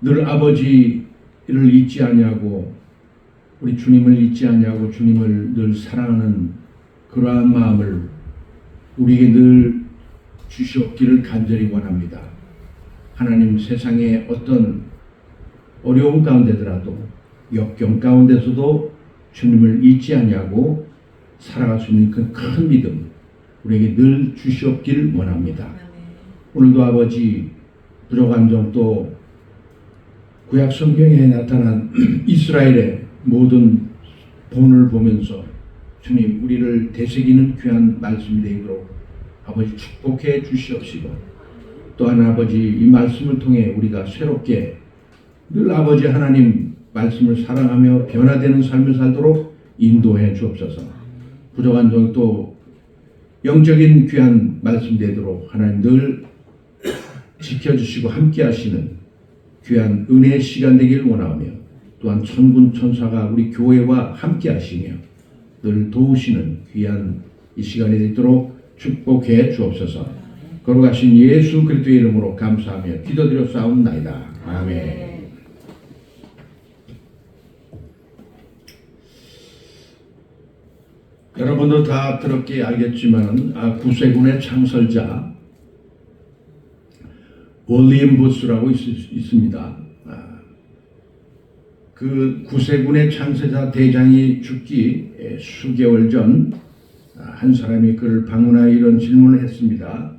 늘 아버지를 잊지 아니하고 우리 주님을 잊지 아니하고 주님을 늘 사랑하는 그러한 마음을 우리에게 늘 주시옵기를 간절히 원합니다. 하나님, 세상의 어떤 어려움 가운데더라도 역경 가운데서도 주님을 잊지 아니하고 살아갈 수 있는 그 큰 믿음 우리에게 늘 주시옵기를 원합니다. 오늘도 아버지, 부족한 점도 구약 성경에 나타난 이스라엘의 모든 본을 보면서 주님, 우리를 되새기는 귀한 말씀이 되도록 아버지 축복해 주시옵시고, 또한 아버지 이 말씀을 통해 우리가 새롭게 늘 아버지 하나님 말씀을 사랑하며 변화되는 삶을 살도록 인도해 주옵소서. 부족한 점도 영적인 귀한 말씀 되도록 하나님 늘 지켜주시고 함께 하시는 귀한 은혜의 시간 되길 원하며, 또한 천군 천사가 우리 교회와 함께 하시며 늘 도우시는 귀한 이 시간이 되도록 축복해 주옵소서. 거룩하신 예수 그리스도의 이름으로 감사하며 기도드려 싸움나이다. 아멘. 여러분도 다 들었기에 알겠지만 구세군의 창설자 월리엄 부스라고 있습니다. 그 구세군의 창세자 대장이 죽기 수개월 전 한 사람이 그를 방문하여 이런 질문을 했습니다.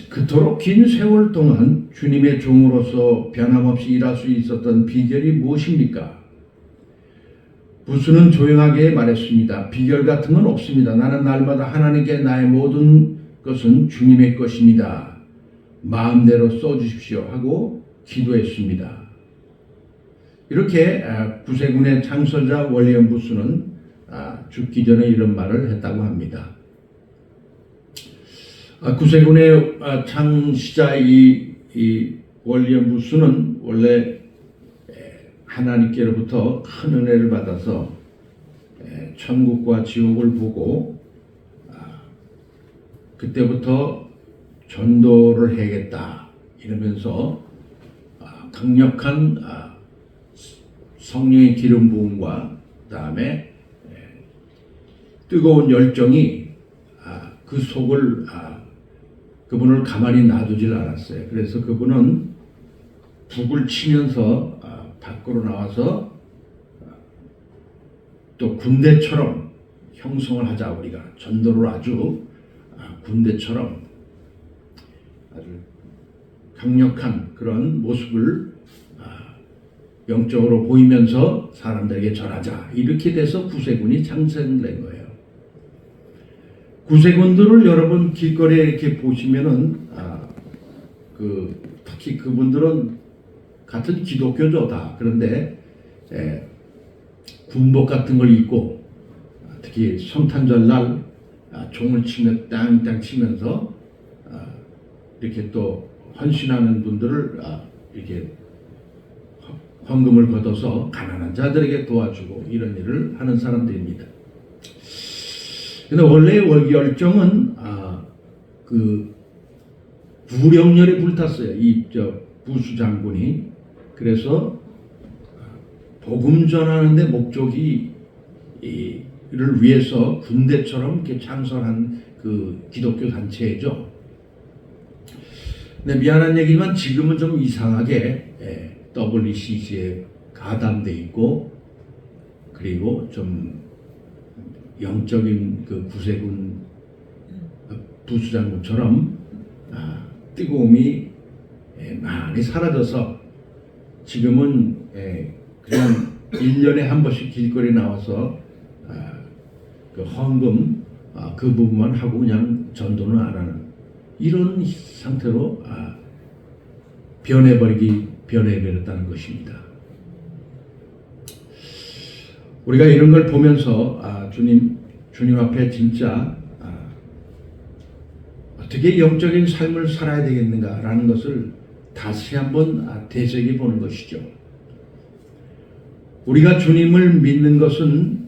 그토록 긴 세월 동안 주님의 종으로서 변함없이 일할 수 있었던 비결이 무엇입니까? 부스는 조용하게 말했습니다. 비결 같은 건 없습니다. 나는 날마다 하나님께 나의 모든 것은 주님의 것입니다. 마음대로 써주십시오 하고 기도했습니다. 이렇게 구세군의 창설자 월리엄 부스는 죽기 전에 이런 말을 했다고 합니다. 구세군의 창시자 이 월리엄 부스는 원래 하나님께로부터 큰 은혜를 받아서 천국과 지옥을 보고 그때부터 전도를 해야겠다 이러면서 강력한 성령의 기름 부음과 그다음에 뜨거운 열정이 그 속을 그분을 가만히 놔두질 않았어요. 그래서 그분은 북을 치면서 밖으로 나와서 또 군대처럼 형성을 하자, 우리가 전도를 아주 군대처럼 아주 강력한 그런 모습을 영적으로 보이면서 사람들에게 전하자, 이렇게 돼서 구세군이 창생된 거예요. 구세군들을 여러분 길거리에 이렇게 보시면은 특히 그분들은 같은 기독교죠 다. 그런데 군복 같은 걸 입고 특히 성탄절 날 종을 치며 땅땅 치면서 이렇게 또 헌신하는 분들을 이렇게 헌금을 걷어서 가난한 자들에게 도와주고 이런 일을 하는 사람들입니다. 근데 원래 열정은 그 부령열에 불탔어요. 부수 장군이. 그래서 복음 전하는데 목적이 이를 위해서 군대처럼 이렇게 창설한 그 기독교 단체죠. 근데 미안한 얘기지만 지금은 좀 이상하게 WCC에 가담돼 있고, 그리고 좀 영적인 그 구세군 부수장군처럼 뜨거움이 많이 사라져서 지금은 그냥 1년에 한 번씩 길거리 나와서 그 헌금 그 부분만 하고 그냥 전도는 안 하는 이런 상태로 변해버렸다는 것입니다. 우리가 이런 걸 보면서 주님 앞에 진짜 어떻게 영적인 삶을 살아야 되겠는가라는 것을 다시 한번 되새겨 보는 것이죠. 우리가 주님을 믿는 것은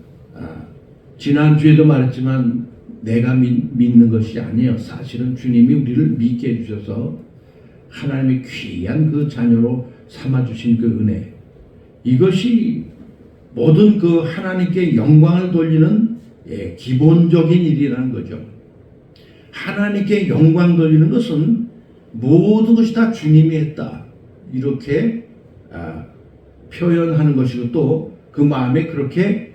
지난주에도 말했지만 내가 믿는 것이 아니에요. 사실은 주님이 우리를 믿게 해주셔서 하나님의 귀한 그 자녀로 삼아주신 그 은혜, 이것이 모든 그 하나님께 영광을 돌리는 기본적인 일이라는 거죠. 하나님께 영광 돌리는 것은 모든 것이 다 주님이 했다, 이렇게 표현하는 것이고, 또 그 마음에 그렇게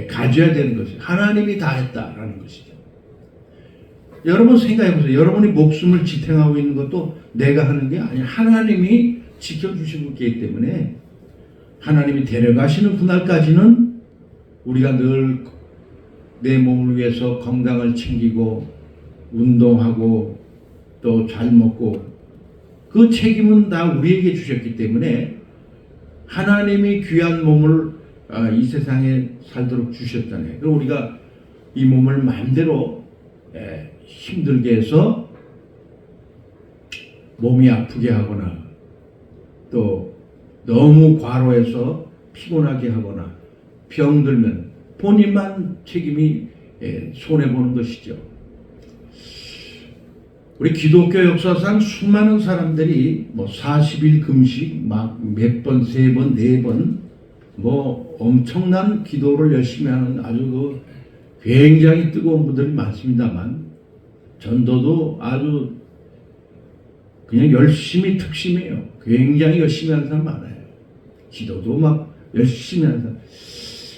가져야 되는 것이 하나님이 다 했다라는 것이죠. 여러분 생각해 보세요. 여러분이 목숨을 지탱하고 있는 것도 내가 하는 게 아니야. 하나님이 지켜주시고 있기 때문에, 하나님이 데려가시는 그날까지는 우리가 늘 내 몸을 위해서 건강을 챙기고 운동하고 또 잘 먹고, 그 책임은 다 우리에게 주셨기 때문에 하나님이 귀한 몸을 이 세상에 살도록 주셨잖아요. 그럼 우리가 이 몸을 마음대로 힘들게 해서 몸이 아프게 하거나, 또 너무 과로해서 피곤하게 하거나 병들면 본인만 책임이 손해보는 것이죠. 우리 기독교 역사상 수많은 사람들이 뭐 40일 금식 막 몇 번, 3번, 4번 뭐 엄청난 기도를 열심히 하는 아주 그 굉장히 뜨거운 분들이 많습니다만, 전도도 아주 그냥 열심히 특심해요. 굉장히 열심히 하는 사람 많아요. 기도도 막 열심히 하는 사람.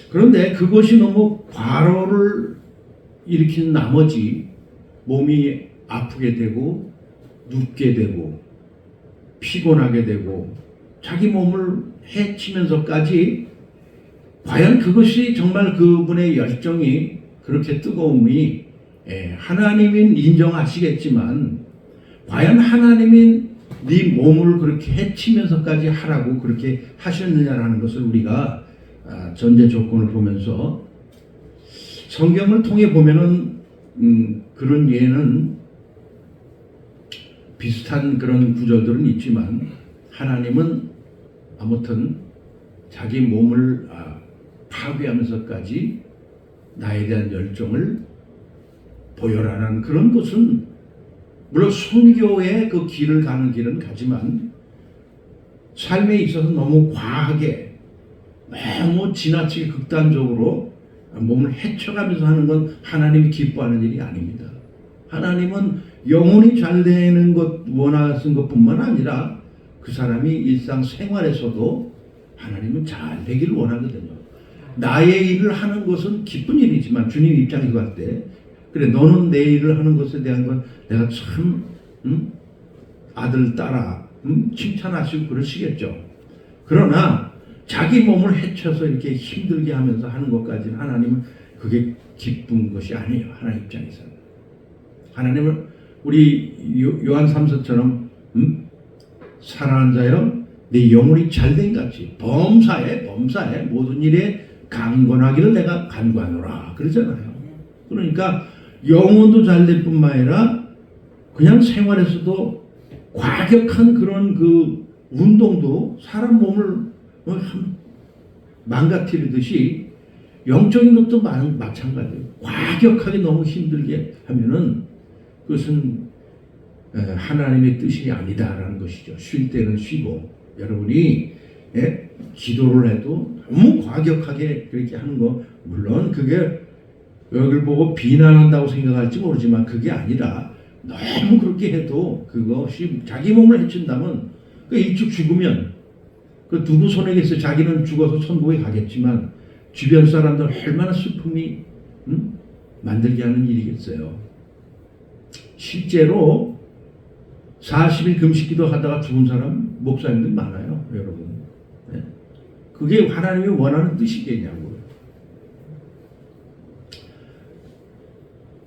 그런데 그것이 너무 과로를 일으키는 나머지 몸이 아프게 되고 눕게 되고 피곤하게 되고 자기 몸을 해치면서까지, 과연 그것이 정말 그분의 열정이, 그렇게 뜨거움이 하나님은 인정하시겠지만, 과연 하나님이 네 몸을 그렇게 해치면서까지 하라고 그렇게 하셨느냐라는 것을 우리가 전제 조건을 보면서 성경을 통해 보면은 그런 예는 비슷한 그런 구절들은 있지만, 하나님은 아무튼 자기 몸을 파괴하면서까지 나에 대한 열정을 보여라는 그런 것은, 물론 순교의 그 길을 가는 길은 가지만 삶에 있어서 너무 과하게, 너무 지나치게 극단적으로 몸을 해쳐가면서 하는 건 하나님이 기뻐하는 일이 아닙니다. 하나님은 영혼이 잘 되는 것 원하신 것뿐만 아니라 그 사람이 일상생활에서도 하나님은 잘 되기를 원하거든요. 나의 일을 하는 것은 기쁜 일이지만 주님 입장에서 봤을 때, 그래 너는 내 일을 하는 것에 대한 건 내가 참 아들 딸아 칭찬하시고 그러시겠죠. 그러나 자기 몸을 해쳐서 이렇게 힘들게 하면서 하는 것까지는 하나님은 그게 기쁜 것이 아니에요. 하나님 입장에서는. 하나님은 우리 요한 3서처럼 사랑하는 자여 내 영혼이 잘된 같이 범사에 모든 일에 강건하기를 내가 간구하노라 그러잖아요. 그러니까 영혼도 잘될 뿐만 아니라 그냥 생활에서도 과격한 그런 그 운동도 사람 몸을 망가뜨리듯이 영적인 것도 마찬가지예요. 과격하게 너무 힘들게 하면은 그것은 하나님의 뜻이 아니다라는 것이죠. 쉴 때는 쉬고, 여러분이 기도를 해도 너무 과격하게 그렇게 하는 거, 물론 그게 여기를 보고 비난한다고 생각할지 모르지만 그게 아니라, 너무 그렇게 해도 그것이 자기 몸을 해친다면, 그 일찍 죽으면 그 누구 손에 계서 자기는 죽어서 천국에 가겠지만 주변 사람들 얼마나 슬픔이 만들게 하는 일이겠어요. 실제로 40일 금식기도 하다가 죽은 사람 목사님들 많아요, 여러분. 그게 하나님이 원하는 뜻이겠냐고요.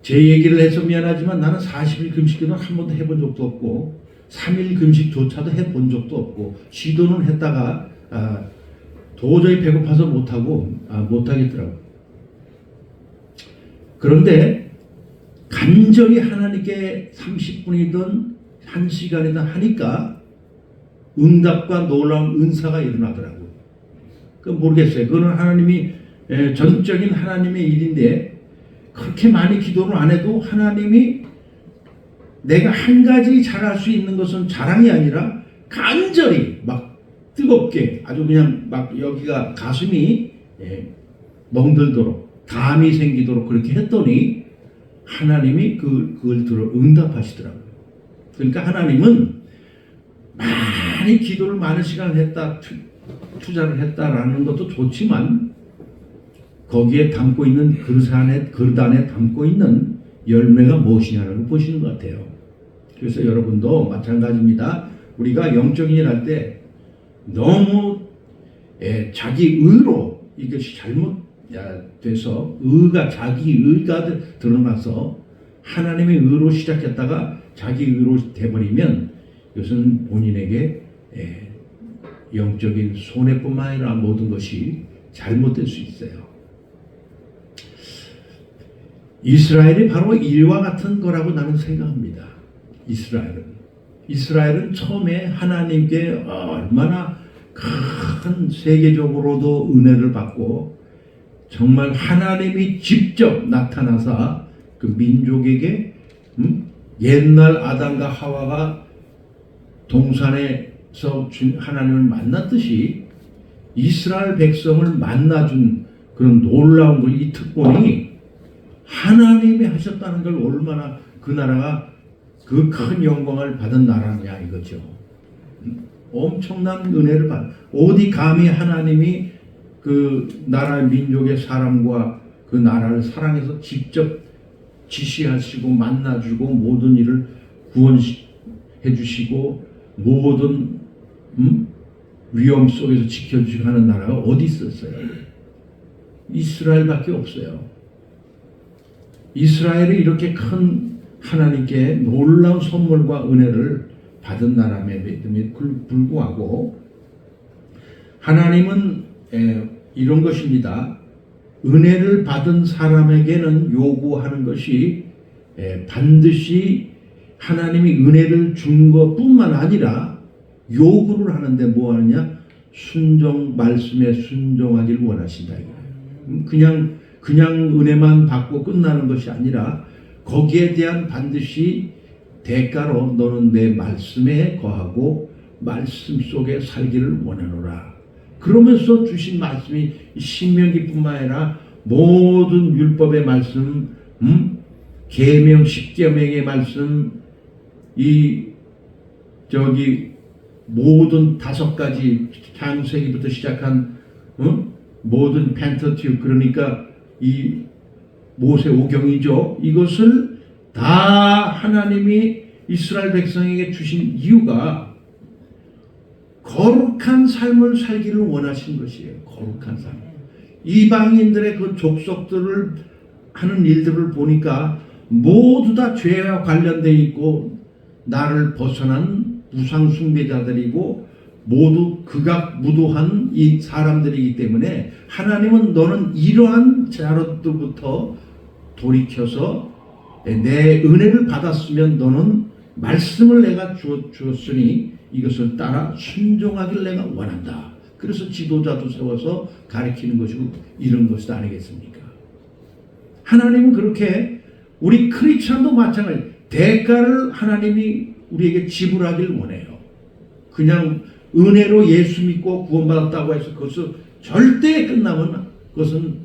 제 얘기를 해서 미안하지만 나는 40일 금식기도는 한 번도 해본 적도 없고 3일 금식조차도 해본 적도 없고, 시도는 했다가 도저히 배고파서 못하겠더라고요. 그런데 간절히 하나님께 30분이든 1시간이든 하니까 응답과 놀라운 은사가 일어나더라고요. 모르겠어요. 그거는 하나님이 전적인 하나님의 일인데, 그렇게 많이 기도를 안 해도 하나님이 내가 한 가지 잘할 수 있는 것은 자랑이 아니라 간절히 막 뜨겁게 아주 그냥 막 여기가 가슴이 멍들도록 감이 생기도록 그렇게 했더니 하나님이 그걸 들어 응답하시더라고요. 그러니까 하나님은 많이 기도를 많은 시간을 했다, 투자를 했다라는 것도 좋지만 거기에 담고 있는 그릇 안에 담고 있는 열매가 무엇이냐라고 보시는 것 같아요. 그래서 여러분도 마찬가지입니다. 우리가 영적인 일 할 때 너무 자기 의로 이것이 잘못돼서 자기 의가 드러나서 하나님의 의로 시작했다가 자기 의로 돼버리면 이것은 본인에게 영적인 손해뿐만 아니라 모든 것이 잘못될 수 있어요. 이스라엘이 바로 이와 같은 거라고 나는 생각합니다. 이스라엘은 처음에 하나님께 얼마나 큰 세계적으로도 은혜를 받고 정말 하나님이 직접 나타나서 그 민족에게 옛날 아담과 하와가 동산에서 하나님을 만났듯이 이스라엘 백성을 만나준 그런 놀라운 이 특권이 하나님이 하셨다는 걸 얼마나 그 나라가 그 큰 영광을 받은 나라냐 이거죠. 엄청난 은혜를 어디 감히 하나님이 그 나라 민족의 사람과 그 나라를 사랑해서 직접 지시하시고 만나주고 모든 일을 구원해 주시고 모든 위험 속에서 지켜주시고 하는 나라가 어디 있었어요? 이스라엘밖에 없어요. 이스라엘이 이렇게 큰 하나님께 놀라운 선물과 은혜를 받은 나라임에 불구하고 하나님은 이런 것입니다. 은혜를 받은 사람에게는 요구하는 것이 반드시 하나님이 은혜를 준 것뿐만 아니라 요구를 하는데 뭐 하느냐? 말씀에 순종하기를 원하신다. 그냥 은혜만 받고 끝나는 것이 아니라 거기에 대한 반드시 대가로 너는 내 말씀에 거하고 말씀 속에 살기를 원하노라. 그러면서 주신 말씀이 신명기뿐만 아니라 모든 율법의 말씀, 계명, 십계명의 말씀, 모든 5가지 창세기부터 시작한 모든 펜타튜 그러니까 이 모세오경이죠. 이것을 다 하나님이 이스라엘 백성에게 주신 이유가 거룩한 삶을 살기를 원하신 것이에요. 거룩한 삶. 이방인들의 그 족속들을 하는 일들을 보니까 모두 다 죄와 관련되어 있고 나를 벗어난 우상 숭배자들이고 모두 극악무도한 이 사람들이기 때문에 하나님은 너는 이러한 자로부터 돌이켜서 내 은혜를 받았으면 너는 말씀을 내가 주었으니 이것을 따라 순종하기를 내가 원한다. 그래서 지도자도 세워서 가르치는 것이고 이런 것이 아니겠습니까? 하나님은 그렇게 우리 크리스찬도 마찬가지 대가를 하나님이 우리에게 지불하기를 원해요. 그냥 은혜로 예수 믿고 구원받았다고 해서 그것을 절대 끝나면 그것은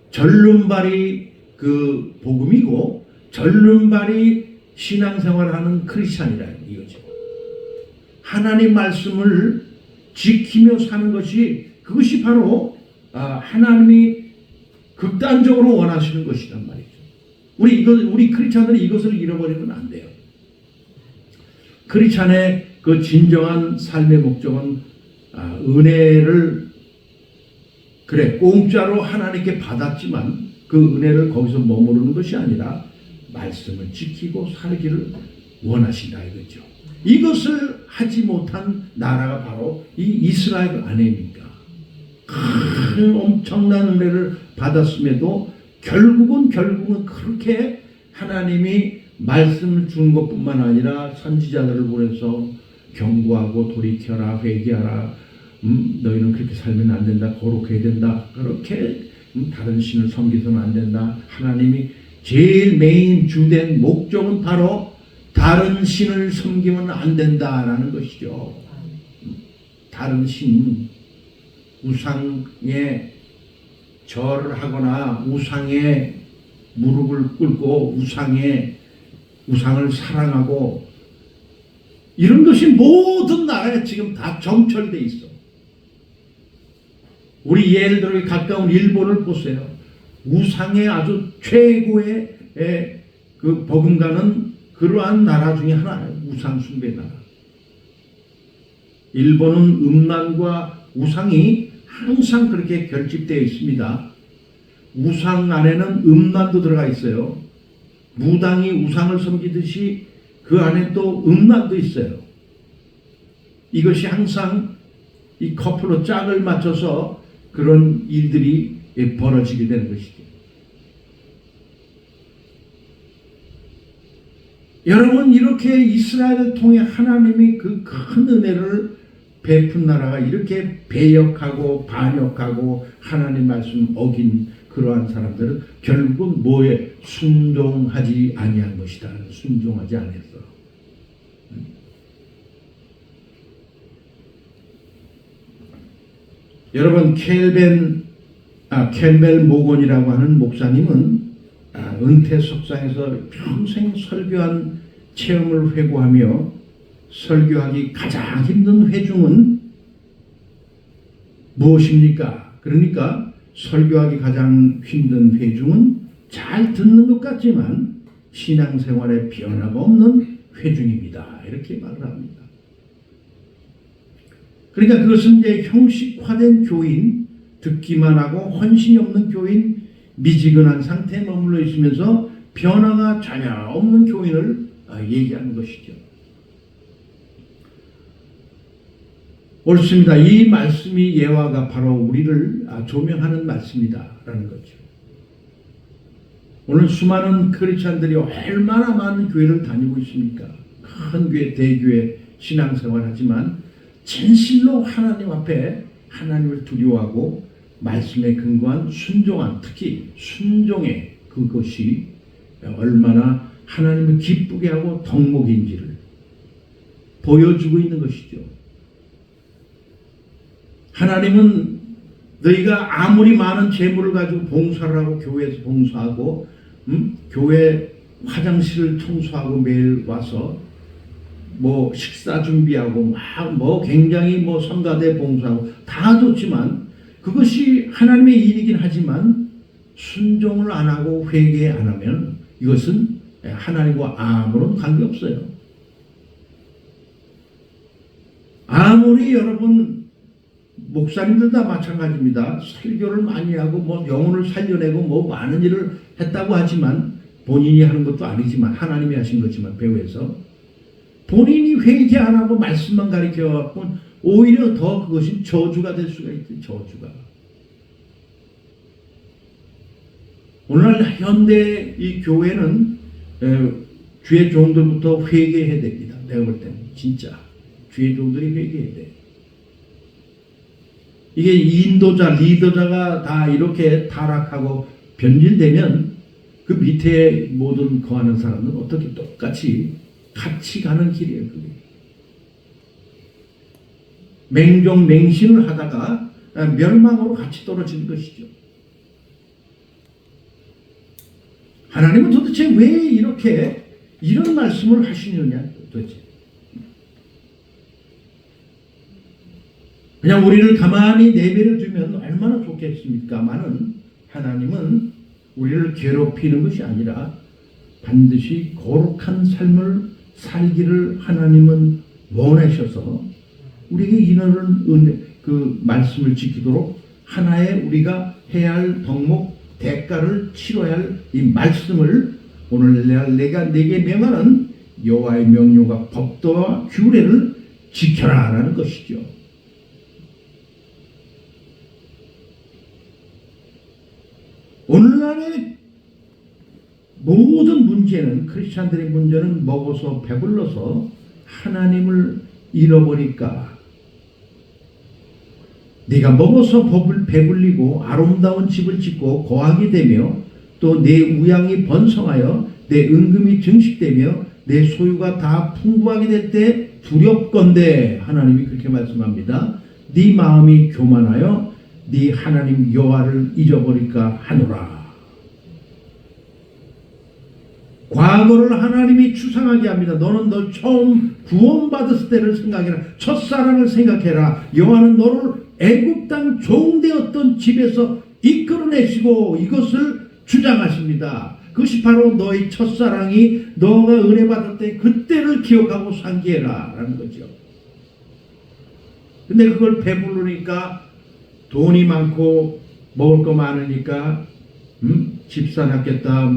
절름발이 그 복음이고 절름발이 신앙생활을 하는 크리스찬이라 이거죠. 하나님 말씀을 지키며 사는 그것이 바로 하나님이 극단적으로 원하시는 것이란 말이죠. 우리 크리스찬들이 이것을 잃어버리면 안 돼요. 크리스찬의 그 진정한 삶의 목적은 은혜를 공짜로 하나님께 받았지만 그 은혜를 거기서 머무르는 것이 아니라 말씀을 지키고 살기를 원하신다 이거죠. 이것을 하지 못한 나라가 바로 이 이스라엘 아닙니까? 큰 엄청난 은혜를 받았음에도 결국은 그렇게 하나님이 말씀을 준 것뿐만 아니라 선지자들을 보내서 경고하고 돌이켜라 회개하라 너희는 그렇게 살면 안 된다 거룩해야 된다 그렇게 다른 신을 섬기서는 안 된다. 하나님이 제일 메인 주된 목적은 바로 다른 신을 섬기면 안 된다라는 것이죠. 다른 신, 우상에 절하거나 우상에 무릎을 꿇고 우상을 사랑하고 이런 것이 모든 나라에 지금 다 정철돼 있어. 우리 예를 들어 가까운 일본을 보세요. 우상의 아주 최고의 그 버금가는 그러한 나라 중에 하나예요. 우상 숭배 나라. 일본은 음란과 우상이 항상 그렇게 결집되어 있습니다. 우상 안에는 음란도 들어가 있어요. 무당이 우상을 섬기듯이 그 안에 또 음란도 있어요. 이것이 항상 이 커플로 짝을 맞춰서 그런 일들이 벌어지게 되는 것이죠. 여러분, 이렇게 이스라엘을 통해 하나님이 그 큰 은혜를 베푼 나라가 이렇게 배역하고 반역하고 하나님 말씀 어긴 그러한 사람들은 결국은 뭐에 순종하지 아니한 것이다. 순종하지 않았어. 여러분, 캠벨 모건이라고 하는 목사님은 은퇴 석상에서 평생 설교한 체험을 회고하며 설교하기 가장 힘든 회중은 무엇입니까? 그러니까 설교하기 가장 힘든 회중은 잘 듣는 것 같지만 신앙생활에 변화가 없는 회중입니다. 이렇게 말을 합니다. 그러니까 그것은 이제 형식화된 교인, 듣기만 하고 헌신이 없는 교인, 미지근한 상태에 머물러 있으면서 변화가 전혀 없는 교인을 얘기하는 것이죠. 옳습니다. 이 말씀이 예화가 바로 우리를 조명하는 말씀이다라는 거죠. 오늘 수많은 크리스찬들이 얼마나 많은 교회를 다니고 있습니까? 큰 교회, 대교회 신앙생활 하지만 진실로 하나님 앞에 하나님을 두려워하고 말씀에 근거한 순종한, 특히 순종의 그것이 얼마나 하나님을 기쁘게 하고 덕목인지를 보여주고 있는 것이죠. 하나님은 너희가 아무리 많은 재물을 가지고 봉사를 하고 교회에서 봉사하고 교회 화장실을 청소하고 매일 와서 뭐 식사 준비하고 뭐 굉장히 뭐 성가대 봉사하고 다 좋지만 그것이 하나님의 일이긴 하지만 순종을 안 하고 회개 안 하면 이것은 하나님과 아무런 관계없어요. 아무리 여러분 목사님들 다 마찬가지입니다. 설교를 많이 하고 뭐 영혼을 살려내고 뭐 많은 일을 했다고 하지만 본인이 하는 것도 아니지만 하나님이 하신 거지만 배후에서 본인이 회개 안 하고 말씀만 가르쳐갖고 오히려 더 그것이 저주가 될 수가 있죠. 저주가. 오늘날 현대 이 교회는 주의 종들부터 회개해야 됩니다. 내가 볼 때는 진짜 주의 종들이 회개해야 돼. 이게 인도자, 리더자가 다 이렇게 타락하고 변질되면 그 밑에 모든 거하는 사람은 어떻게 똑같이 같이 가는 길이에요. 그게. 맹종맹신을 하다가 멸망으로 같이 떨어지는 것이죠. 하나님은 도대체 왜 이렇게 이런 말씀을 하시느냐 도대체. 그냥 우리를 가만히 내버려 두면 얼마나 좋겠습니까마는 하나님은 우리를 괴롭히는 것이 아니라 반드시 거룩한 삶을 살기를 하나님은 원하셔서 우리에게 이런 그 말씀을 지키도록 하나의 우리가 해야 할 덕목 대가를 치러야 할 이 말씀을 오늘 내가 내게 명하는 여호와의 명령과 법도와 규례를 지켜라라는 것이죠. 오늘날의 모든 문제는 크리스찬들의 문제는 먹어서 배불러서 하나님을 잃어버릴까. 네가 먹어서 배불리고 아름다운 집을 짓고 거하게 되며 또 내 우양이 번성하여 내 은금이 증식되며 내 소유가 다 풍부하게 될 때 두렵건대 하나님이 그렇게 말씀합니다. 네 마음이 교만하여 네 하나님 여호와를 잊어버릴까 하노라. 과거를 하나님이 추상하게 합니다. 너는 너 처음 구원받았을 때를 생각해라. 첫사랑을 생각해라. 여호와는 너를 애굽 땅 종되었던 집에서 이끌어내시고 이것을 주장하십니다. 그것이 바로 너의 첫사랑이 너가 은혜 받을 때 그때를 기억하고 상기해라 라는 거죠. 근데 그걸 배부르니까 돈이 많고 먹을 거 많으니까 집 사놨겠다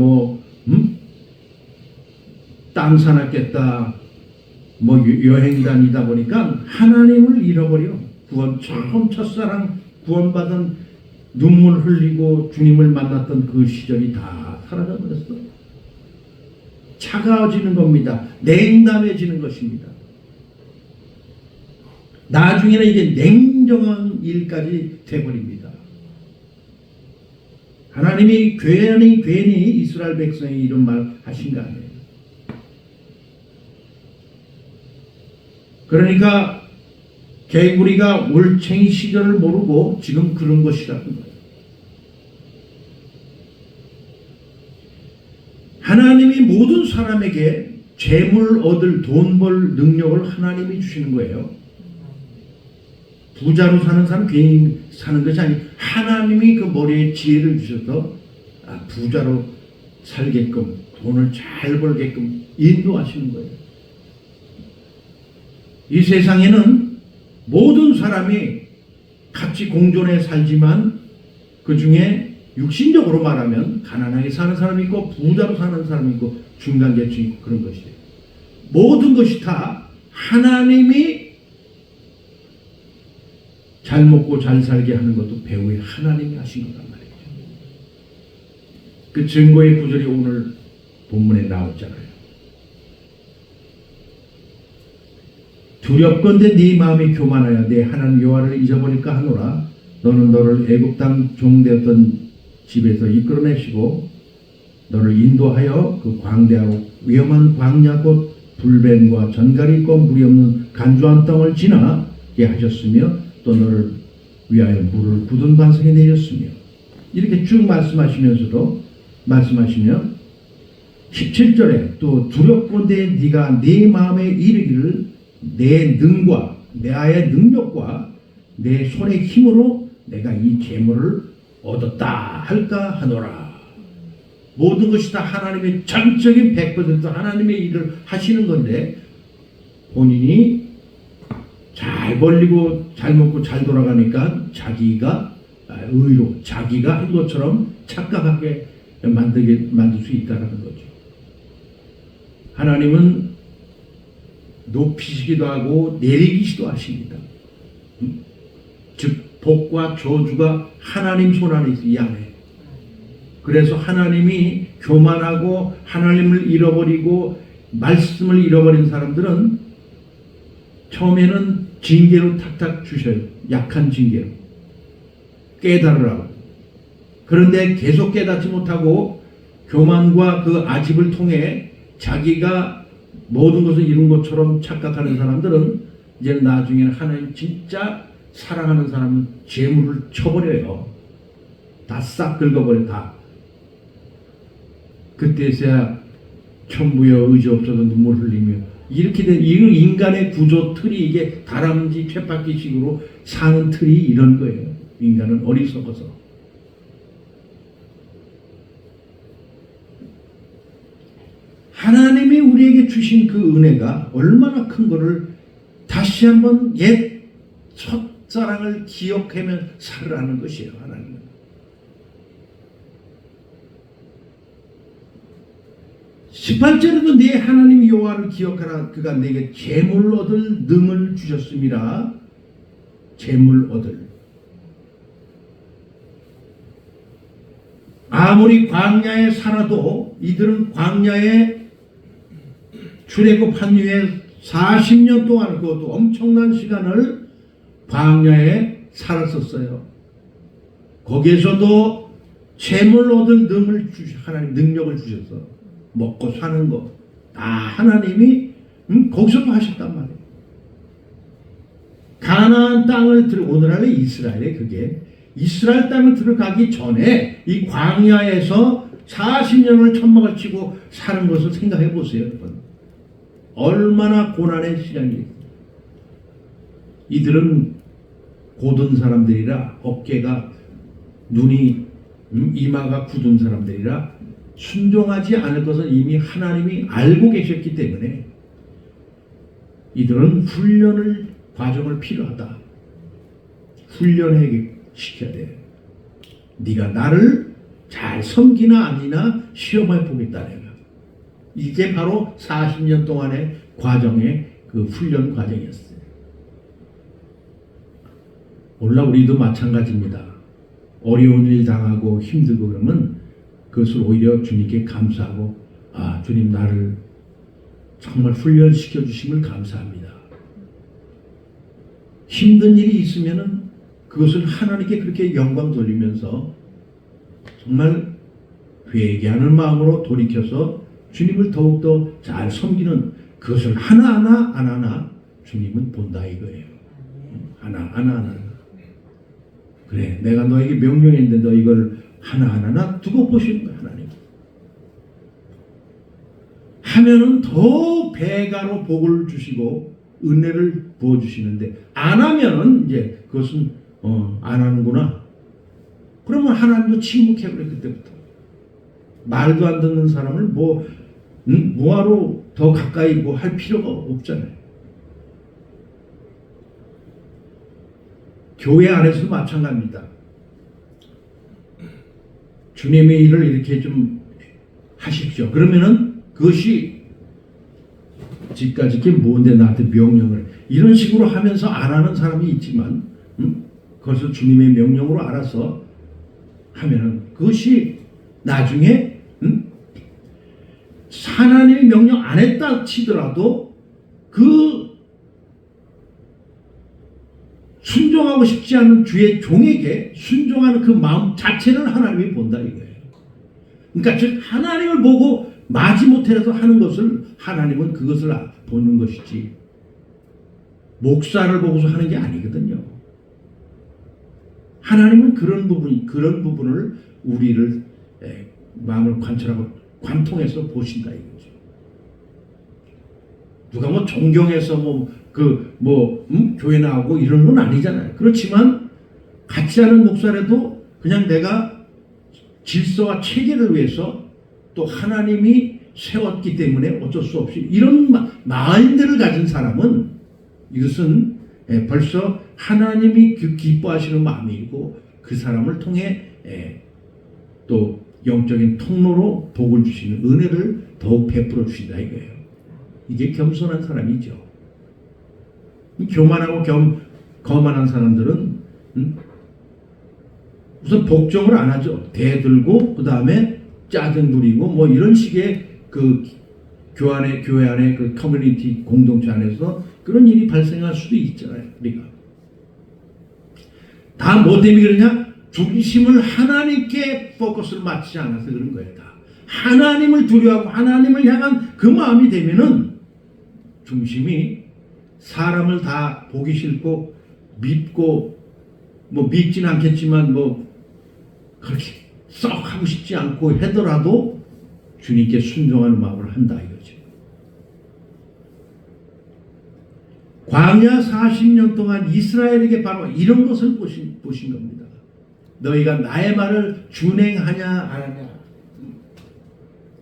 땅 사놨겠다 여행 다니다 보니까 하나님을 잃어버려. 처음 첫사랑 구원받은 눈물 흘리고 주님을 만났던 그 시절이 다 사라져버렸어. 차가워지는 겁니다. 냉담해지는 것입니다. 나중에는 이게 냉정한 일까지 돼버립니다. 하나님이 괜히 이스라엘 백성이 이런 말 하신 거 아니에요. 그러니까 개구리가 올챙이 시절을 모르고 지금 그런 것이라는 거예요. 하나님이 모든 사람에게 재물 얻을 돈 벌 능력을 하나님이 주시는 거예요. 부자로 사는 사람 괜히 사는 것이 아니고 하나님이 그 머리에 지혜를 주셔서 부자로 살게끔 돈을 잘 벌게끔 인도하시는 거예요. 이 세상에는 모든 사람이 같이 공존해 살지만 그 중에 육신적으로 말하면 가난하게 사는 사람이 있고 부자로 사는 사람이 있고 중간계층이 있고 그런 것이에요. 모든 것이 다 하나님이 잘 먹고 잘 살게 하는 것도 배후에 하나님이 하신 거란 말이죠. 그 증거의 구절이 오늘 본문에 나왔잖아요. 두렵건대 네 마음이 교만하여 내 하나님 여호와를 잊어버릴까 하노라. 너는 너를 애굽 땅 종되었던 집에서 이끌어내시고 너를 인도하여 그 광대하고 위험한 광야 곧 불뱀과 전갈이 있고 물이 없는 간주한 땅을 지나게 하셨으며 또 너를 위하여 물을 굳은 반석에 내렸으며 이렇게 쭉 말씀하시면서도 말씀하시며 17절에 또 두렵건대 네가 네 마음에 이르기를 내 능과 나의 능력과 내 손의 힘으로 내가 이 재물을 얻었다 할까 하노라. 모든 것이 다 하나님의 전적인 100% 하나님의 일을 하시는 건데 본인이 잘 벌리고 잘 먹고 잘 돌아가니까 자기가 의로 자기가 한 것처럼 착각하게 만들 수 있다는 거죠. 하나님은 높이시기도 하고 내리기시도 하십니다. 즉 복과 저주가 하나님 손 안에 있어요. 이 안에. 그래서 하나님이 교만하고 하나님을 잃어버리고 말씀을 잃어버린 사람들은 처음에는 징계로 탁탁 주셔요. 약한 징계로. 깨달으라고. 그런데 계속 깨닫지 못하고 교만과 그 아집을 통해 자기가 모든 것을 이룬 것처럼 착각하는 사람들은 이제 나중에는 하나님 진짜 사랑하는 사람은 재물을 쳐버려요. 다 싹 긁어버려 다. 그때서야 천부여 의지 없어서 눈물 흘리며 이렇게 된 이 인간의 구조 틀이 이게 다람쥐 쳇바퀴식으로 사는 틀이 이런 거예요. 인간은 어리석어서. 하나님이 우리에게 주신 그 은혜가 얼마나 큰 거를 다시 한번 옛 첫사랑을 기억하며 살으라는 것이에요. 하나님은. (18절에도) 네 하나님 여호와를 기억하라. 그가 내게 재물 얻을 능을 주셨습니다. 재물 얻을. 아무리 광야에 살아도 이들은 광야에 출애굽한 후에 40년 동안 그것도 엄청난 시간을 광야에 살았었어요. 거기에서도 재물 얻을 능을 하나님 능력을 주셔서 먹고 사는 거 다 하나님이 거기서 하셨단 말이에요. 가나안 땅을 오늘날의 이스라엘에 그게 이스라엘 땅을 들어가기 전에 이 광야에서 40년을 천막을 치고 사는 것을 생각해 보세요, 여러분. 얼마나 고난의 시간이. 이들은 고든 사람들이라 어깨가 눈이 이마가 굳은 사람들이라 순종하지 않을 것을 이미 하나님이 알고 계셨기 때문에 이들은 훈련을 과정을 필요하다. 훈련해 시켜야 돼. 네가 나를 잘 섬기나 아니나 시험해 보겠다 내가. 이게 바로 40년 동안의 과정의 그 훈련 과정이었어요. 오늘날 우리도 마찬가지입니다. 어려운 일 당하고 힘들고 그러면 그것을 오히려 주님께 감사하고 아 주님 나를 정말 훈련시켜 주심을 감사합니다. 힘든 일이 있으면은 그것을 하나님께 그렇게 영광 돌리면서 정말 회개하는 마음으로 돌이켜서 주님을 더욱더 잘 섬기는 그것을 하나하나 안 하나 주님은 본다 이거예요. 하나하나 그래 내가 너에게 명령했는데 너 이걸 하나하나 두고 보시는 거야 하나님. 하면은 더 배가로 복을 주시고 은혜를 부어주시는데 안 하면은 이제 그것은 안 하는구나. 그러면 하나님도 침묵해버려 그때부터. 말도 안 듣는 사람을 뭐하러 더 가까이 뭐 할 필요가 없잖아요. 교회 안에서도 마찬가지입니다. 주님의 일을 이렇게 좀 하십시오. 그러면은 그것이 집까지 게 뭔데 나한테 명령을 이런 식으로 하면서 안 하는 사람이 있지만 그것을 주님의 명령으로 알아서 하면은 그것이 나중에 하나님의 명령 안 했다 치더라도 그 순종하고 싶지 않은 주의 종에게 순종하는 그 마음 자체를 하나님이 본다 이거예요. 그러니까 즉 하나님을 보고 마지못해라도 하는 것을 하나님은 그것을 보는 것이지 목사를 보고서 하는 게 아니거든요. 하나님은 그런 부분을 우리를 마음을 관찰하고 관통해서 보신다 이거죠. 누가 뭐 존경해서 교회 나오고 이런 건 아니잖아요. 그렇지만 같이 하는 목사라도 그냥 내가 질서와 체계를 위해서 또 하나님이 세웠기 때문에 어쩔 수 없이 이런 마인드를 가진 사람은 이것은 벌써 하나님이 기뻐하시는 마음이고 그 사람을 통해 또 영적인 통로로 복을 주시는 은혜를 더욱 베풀어 주신다 이거예요. 이게 겸손한 사람이죠. 교만하고 거만한 사람들은 우선 복종을 안 하죠. 대들고 그 다음에 짜증 부리고 뭐 이런 식의 그 교회 안에 그 커뮤니티 공동체 안에서 그런 일이 발생할 수도 있잖아요. 우리가 다 뭐 때문에 그러냐? 중심을 하나님께 포커스를 맞추지 않아서 그런 거예요. 다 하나님을 두려워하고 하나님을 향한 그 마음이 되면은 중심이 사람을 다 보기 싫고 믿고 뭐 믿지는 않겠지만 뭐 그렇게 썩 하고 싶지 않고 하더라도 주님께 순종하는 마음을 한다 이거죠. 광야 40년 동안 이스라엘에게 바로 이런 것을 보신 겁니다. 너희가 나의 말을 준행하냐 안 하냐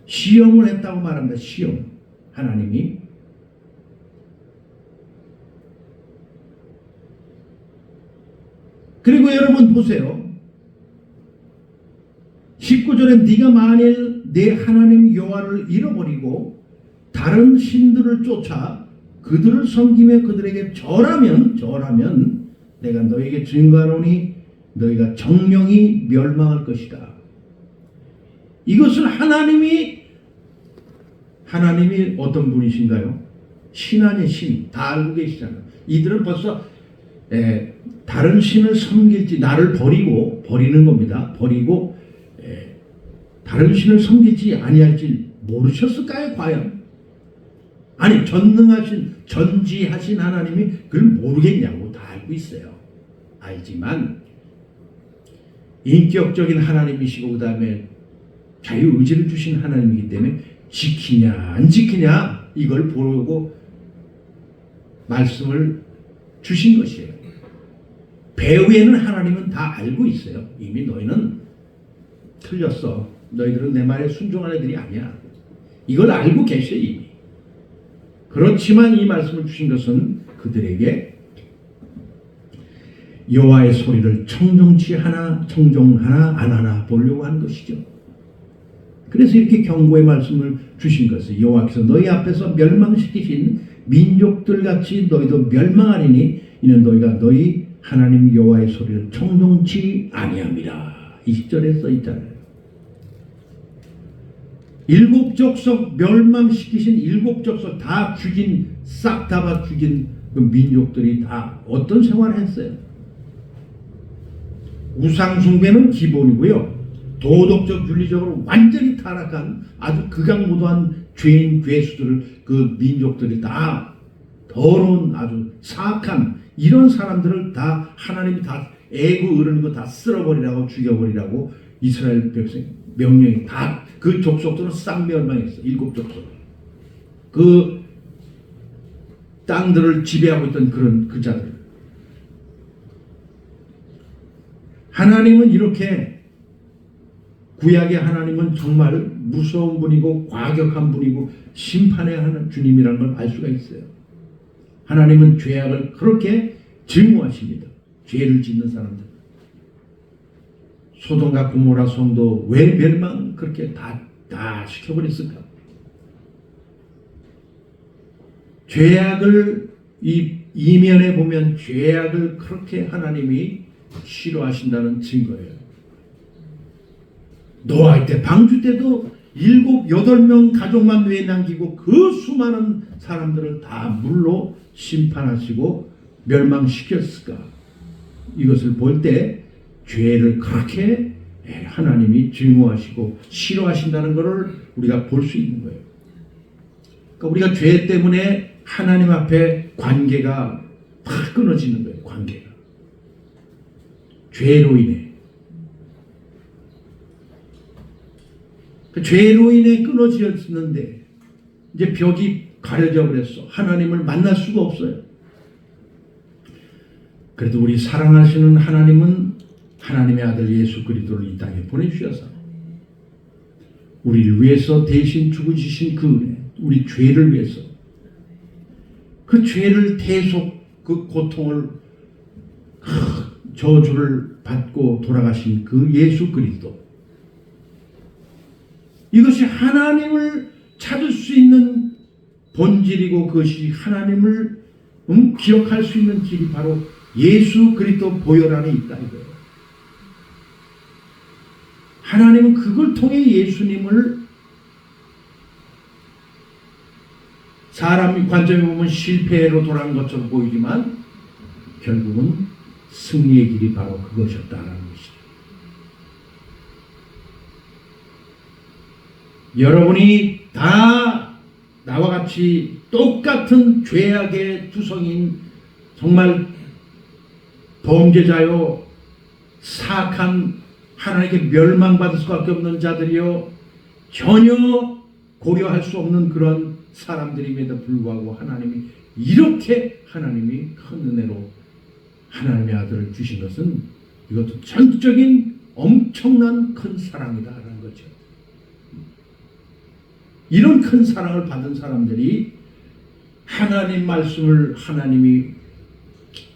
시험을 했다고 말합니다. 시험. 하나님이 그리고 여러분 보세요. 19절에 네가 만일 내 하나님 여호와를 잃어버리고 다른 신들을 쫓아 그들을 섬기며 그들에게 절하면 내가 너에게 증거하노니 너희가 정령이 멸망할 것이다. 이것은 하나님이 어떤 분이신가요? 신 아닌 신. 다 알고 계시잖아요. 이들은 벌써 다른 신을 섬길지 나를 버리는 겁니다. 버리고 다른 신을 섬길지 아니할지 모르셨을까요? 과연 아니 전능하신 전지하신 하나님이 그걸 모르겠냐고. 다 알고 있어요. 알지만 인격적인 하나님이시고 그 다음에 자유의지를 주신 하나님이기 때문에 지키냐 안 지키냐 이걸 보려고 말씀을 주신 것이에요. 배후에는 하나님은 다 알고 있어요. 이미 너희는 틀렸어. 너희들은 내 말에 순종한 애들이 아니야. 이걸 알고 계셔 이미. 그렇지만 이 말씀을 주신 것은 그들에게 여호와의 소리를 청종하나 안 하나 보려고 하는 것이죠. 그래서 이렇게 경고의 말씀을 주신 것은 여호와께서 너희 앞에서 멸망시키신 민족들 같이 너희도 멸망하리니 이는 너희가 너희 하나님 여호와의 소리를 청종치 아니함이라. 20절에 써 있잖아요. 일곱 족속 멸망시키신 일곱 족속 다 죽인 싹 다 죽인 그 민족들이 다 어떤 생활을 했어요? 우상숭배는 기본이고요. 도덕적 윤리적으로 완전히 타락한 아주 극악무도한 죄인 괴수들을 그 민족들이 다 더러운 아주 사악한 이런 사람들을 다 하나님이 다 애고 어른인 거 다 쓸어버리라고 죽여버리라고 이스라엘 백성 명령이 다 그 족속들은 싹 멸망했어. 일곱 족속. 그 땅들을 지배하고 있던 그런 그 자들. 하나님은 이렇게 구약의 하나님은 정말 무서운 분이고 과격한 분이고 심판해야 하는 주님이라는 걸 알 수가 있어요. 하나님은 죄악을 그렇게 증오하십니다. 죄를 짓는 사람들. 소돔과 고모라 성도 왜 멸망 그렇게 다 시켜버렸을까? 죄악을 이면에 보면 죄악을 그렇게 하나님이 싫어하신다는 증거예요. 노아할 때 방주 때도 7, 8명 가족만 외에 남기고 그 수많은 사람들을 다 물로 심판하시고 멸망시켰을까? 이것을 볼 때 죄를 그렇게 하나님이 증오하시고 싫어하신다는 것을 우리가 볼 수 있는 거예요. 그러니까 우리가 죄 때문에 하나님 앞에 관계가 다 끊어지는 거예요. 관계가. 죄로 인해. 죄로 인해 끊어졌는데 이제 벽이 가려져 버렸어. 하나님을 만날 수가 없어요. 그래도 우리 사랑하시는 하나님은 하나님의 아들 예수 그리스도를 이 땅에 보내주셔서 우리를 위해서 대신 죽으시신 그 은혜, 우리 죄를 위해서 그 죄를 대속 그 고통을 저주를 받고 돌아가신 그 예수 그리스도, 이것이 하나님을 찾을 수 있는 본질이고 그것이 하나님을 기억할 수 있는 길이 바로 예수 그리스도 보혈 안에 있다 이거예요. 하나님은 그걸 통해 예수님을 사람 관점에 보면 실패로 돌아간 것처럼 보이지만 결국은 승리의 길이 바로 그것이었다는 것이죠. 여러분이 다 나와 같이 똑같은 죄악의 투성인 정말 범죄자요 사악한 하나님께 멸망받을 수밖에 없는 자들이요 전혀 고려할 수 없는 그런 사람들임에도 불구하고 하나님이 이렇게 하나님이 큰 은혜로 하나님의 아들을 주신 것은 이것도 전적인 엄청난 큰 사랑이다라는 거죠. 이런 큰 사랑을 받은 사람들이 하나님 말씀을 하나님이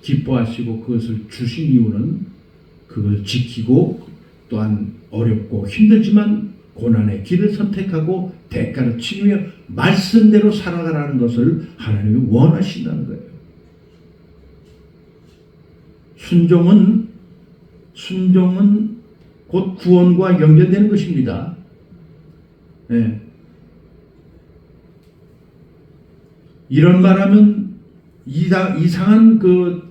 기뻐하시고 그것을 주신 이유는 그걸 지키고 또한 어렵고 힘들지만 고난의 길을 선택하고 대가를 치르며 말씀대로 살아가라는 것을 하나님이 원하신다는 거예요. 순종은 곧 구원과 연결되는 것입니다. 네. 이런 말하면 이상한 그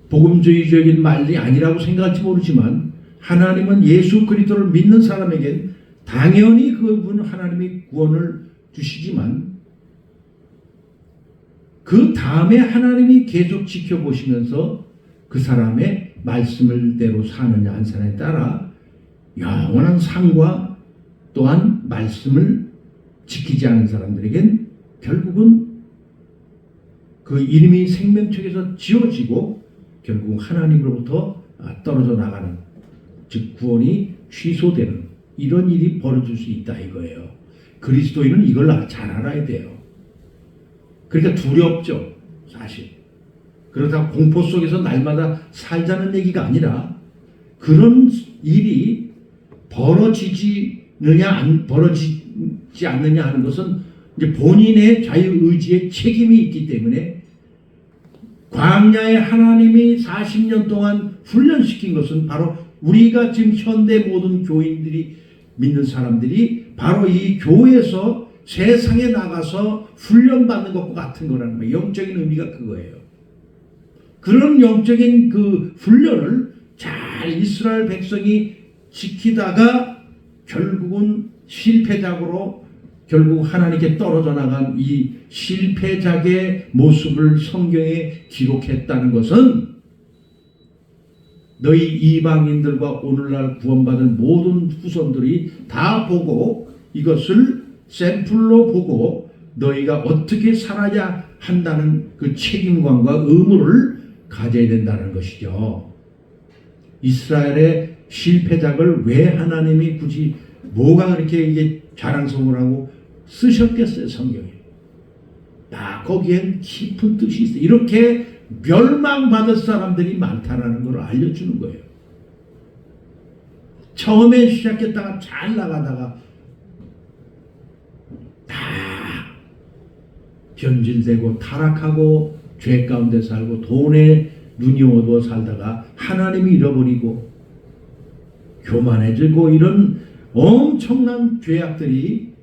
복음주의적인 말이 아니라고 생각할지 모르지만 하나님은 예수 그리스도를 믿는 사람에겐 당연히 그분 하나님이 구원을 주시지만 그 다음에 하나님이 계속 지켜보시면서 그 사람의 말씀을대로 사느냐 안 사느냐에 따라 영원한 상과 또한 말씀을 지키지 않은 사람들에겐 결국은 그 이름이 생명책에서 지워지고 결국 하나님으로부터 떨어져 나가는, 즉 구원이 취소되는 이런 일이 벌어질 수 있다 이거예요. 그리스도인은 이걸 잘 알아야 돼요. 그러니까 두렵죠, 사실. 그러다 공포 속에서 날마다 살자는 얘기가 아니라 그런 일이 벌어지지 않느냐 하는 것은 이제 본인의 자유의지에 책임이 있기 때문에 광야에 하나님이 40년 동안 훈련시킨 것은 바로 우리가 지금 현대 모든 교인들이 믿는 사람들이 바로 이 교회에서 세상에 나가서 훈련받는 것과 같은 거라는 거예요. 영적인 의미가 그거예요. 그런 영적인 그 훈련을 잘 이스라엘 백성이 지키다가 결국은 실패작으로 결국 하나님께 떨어져 나간 이 실패작의 모습을 성경에 기록했다는 것은 너희 이방인들과 오늘날 구원받은 모든 후손들이 다 보고 이것을 샘플로 보고 너희가 어떻게 살아야 한다는 그 책임감과 의무를 가져야 된다는 것이죠. 이스라엘의 실패작을 왜 하나님이 굳이 뭐가 그렇게 이게 자랑스러운 하고 쓰셨겠어요, 성경에. 거기엔 깊은 뜻이 있어요. 이렇게 멸망받을 사람들이 많다라는 걸 알려주는 거예요. 처음에 시작했다가 잘 나가다가 다 변질되고 타락하고 죄 가운데 살고 돈에 눈이 어두워 살다가 하나님이 잃어버리고 교만해지고 이런 엄청난 죄악들이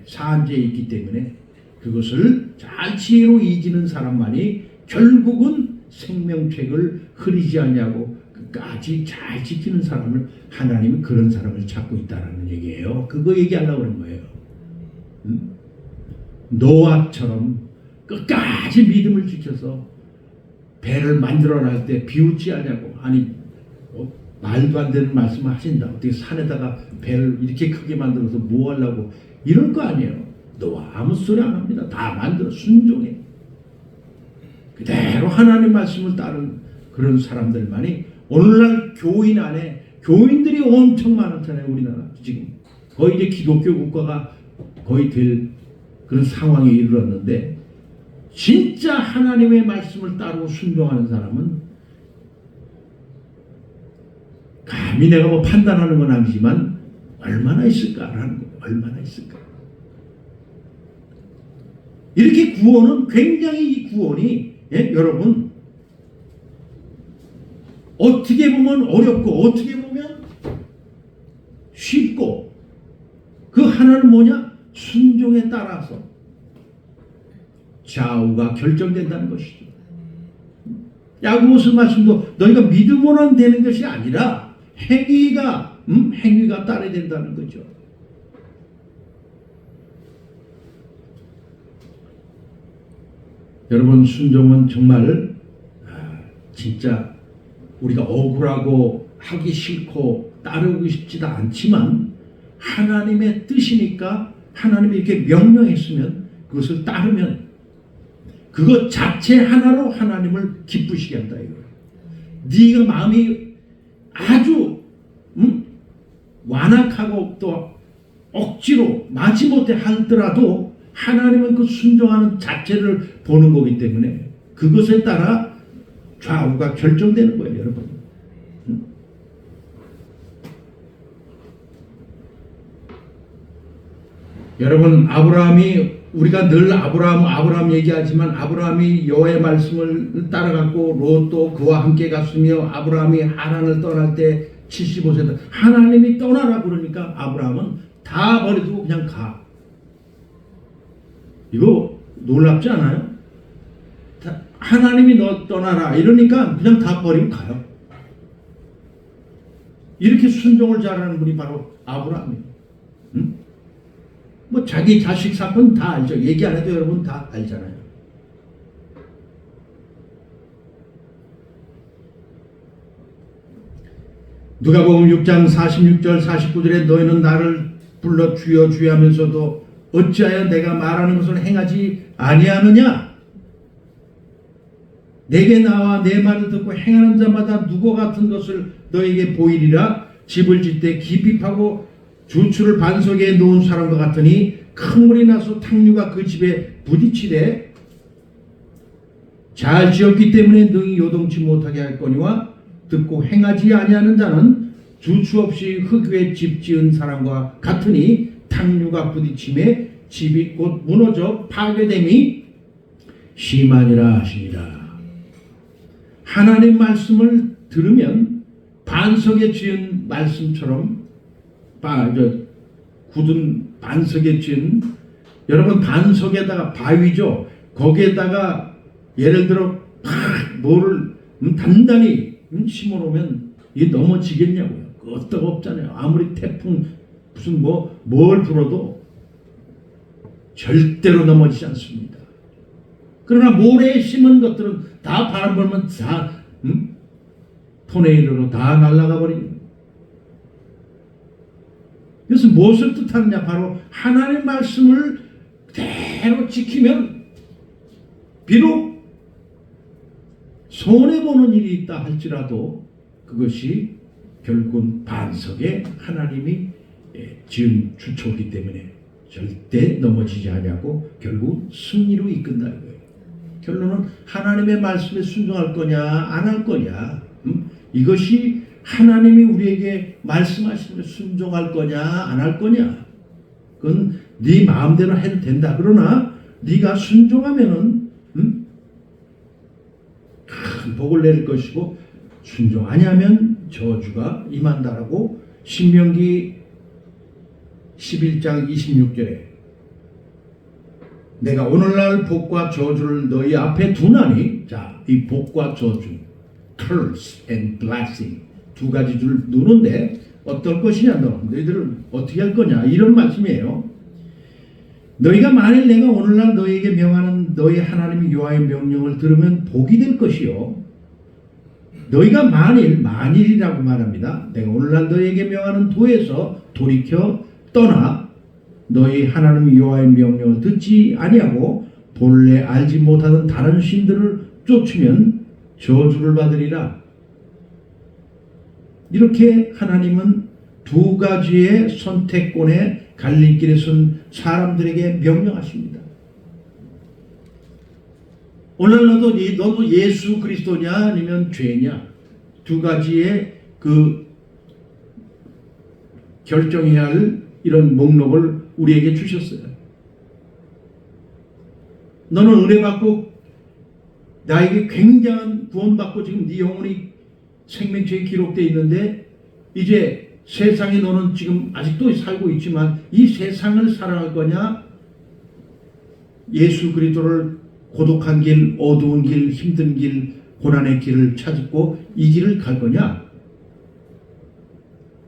사한제에 있기 때문에 그것을 잘 지혜로 이기는 사람만이 결국은 생명책을 흐리지 않냐고 끝까지 잘 지키는 사람을 하나님은 그런 사람을 찾고 있다는 얘기예요. 그거 얘기하려고 그런 거예요. 노아처럼 끝까지 믿음을 지켜서 배를 만들어낼 때 비웃지 않냐고. 아니 말도 안 되는 말씀을 하신다. 어떻게 산에다가 배를 이렇게 크게 만들어서 뭐 하려고. 이럴 거 아니에요. 노아 아무 소리 안 합니다. 다 만들어 순종해. 그대로 하나님 말씀을 따른 그런 사람들만이 오늘날 교인 안에 교인들이 엄청 많잖아요. 우리나라 지금 거의 이제 기독교 국가가 거의 될 그런 상황에 이르렀는데 진짜 하나님의 말씀을 따르고 순종하는 사람은 감히 내가 뭐 판단하는 건 아니지만 얼마나 있을까라는 거. 얼마나 있을까. 이렇게 구원은 굉장히 이 구원이 여러분 어떻게 보면 어렵고 어떻게 보면 쉽고 그 하나는 뭐냐? 순종에 따라서 좌우가 결정된다는 것이죠. 야고보서 말씀도 너희가 믿음으로는 되는 것이 아니라 행위가 따라야 된다는 거죠. 여러분 순종은 정말 진짜 우리가 억울하고 하기 싫고 따르고 싶지도 않지만 하나님의 뜻이니까 하나님이 이렇게 명령했으면 그것을 따르면 그것 자체 하나로 하나님을 기쁘시게 한다 이거예요. 네가 마음이 아주 완악하고 또 억지로 마지못해 하더라도 하나님은 그 순종하는 자체를 보는 거기 때문에 그것에 따라 좌우가 결정되는 거예요, 여러분. 여러분 아브라함이 우리가 늘 아브라함 얘기하지만 아브라함이 여호와의 말씀을 따라갔고 롯도 그와 함께 갔으며 아브라함이 하란을 떠날 때 75세 때 하나님이 떠나라 그러니까 아브라함은 다 버리고 그냥 가. 이거 놀랍지 않아요? 하나님이 너 떠나라 이러니까 그냥 다 버리고 가요. 이렇게 순종을 잘하는 분이 바로 아브라함이에요. 뭐 자기 자식 사건 다 알죠. 얘기 안 해도 여러분 다 알잖아요. 누가복음 6장 46절 49절에 너희는 나를 불러 주여 주여 하면서도 어찌하여 내가 말하는 것을 행하지 아니하느냐? 내게 나와 내 말을 듣고 행하는 자마다 누구 같은 것을 너에게 보이리라. 집을 짓되 깊이 파고 주추를 반석에 놓은 사람과 같으니 큰 물이 나서 탕류가 그 집에 부딪히되 잘 지었기 때문에 능히 요동치 못하게 할 거니와 듣고 행하지 아니하는 자는 주추 없이 흙 위에 집 지은 사람과 같으니 탕류가 부딪힘에 집이 곧 무너져 파괴됨이 심하니라 하십니다. 하나님 말씀을 들으면 반석에 지은 말씀처럼 굳은 반석에 지은, 여러분 반석에다가 바위죠. 거기에다가 예를 들어 뭐를 단단히 심어놓으면 이게 넘어지겠냐고요. 끄떡 없잖아요. 아무리 태풍 무슨 뭘 불어도 절대로 넘어지지 않습니다. 그러나 모래에 심은 것들은 다 바람 불면 다 토네이도로 다 날아가 버립니다. 그래서 무엇을 뜻하느냐? 바로 하나님의 말씀을 그대로 지키면 비록 손해보는 일이 있다 할지라도 그것이 결국은 반석에 하나님이 지은 주초이기 때문에 절대 넘어지지 않냐고 결국 승리로 이끈다 이거예요. 결론은 하나님의 말씀에 순종할 거냐 안 할 거냐, 이것이 하나님이 우리에게 말씀하시는 순종할 거냐 안 할 거냐, 그건 네 마음대로 해도 된다. 그러나 네가 순종하면은 큰 복을 내릴 것이고 순종 아니하면 저주가 임한다라고 신명기 11장 26절에 내가 오늘날 복과 저주를 너희 앞에 두나니, 자, 이 복과 저주, curse and blessing 두 가지 줄 두는데 어떨 것이냐, 너희들은 어떻게 할 거냐, 이런 말씀이에요. 너희가 만일 내가 오늘날 너희에게 명하는 너희 하나님 여호와의 명령을 들으면 복이 될 것이요. 너희가 만일이라고 말합니다. 내가 오늘날 너희에게 명하는 도에서 돌이켜 떠나 너희 하나님 여호와의 명령을 듣지 아니하고 본래 알지 못하던 다른 신들을 쫓으면 저주를 받으리라. 이렇게 하나님은 두 가지의 선택권에 갈림길에 선 사람들에게 명령하십니다. 오늘 너도 예수 그리스도냐 아니면 죄냐, 두 가지의 그 결정해야 할 이런 목록을 우리에게 주셨어요. 너는 은혜 받고 나에게 굉장한 구원 받고 지금 네 영혼이 생명책에 기록되어 있는데 이제 세상에 너는 지금 아직도 살고 있지만 이 세상을 사랑할 거냐, 예수 그리스도를 고독한 길, 어두운 길, 힘든 길, 고난의 길을 찾고 이 길을 갈 거냐?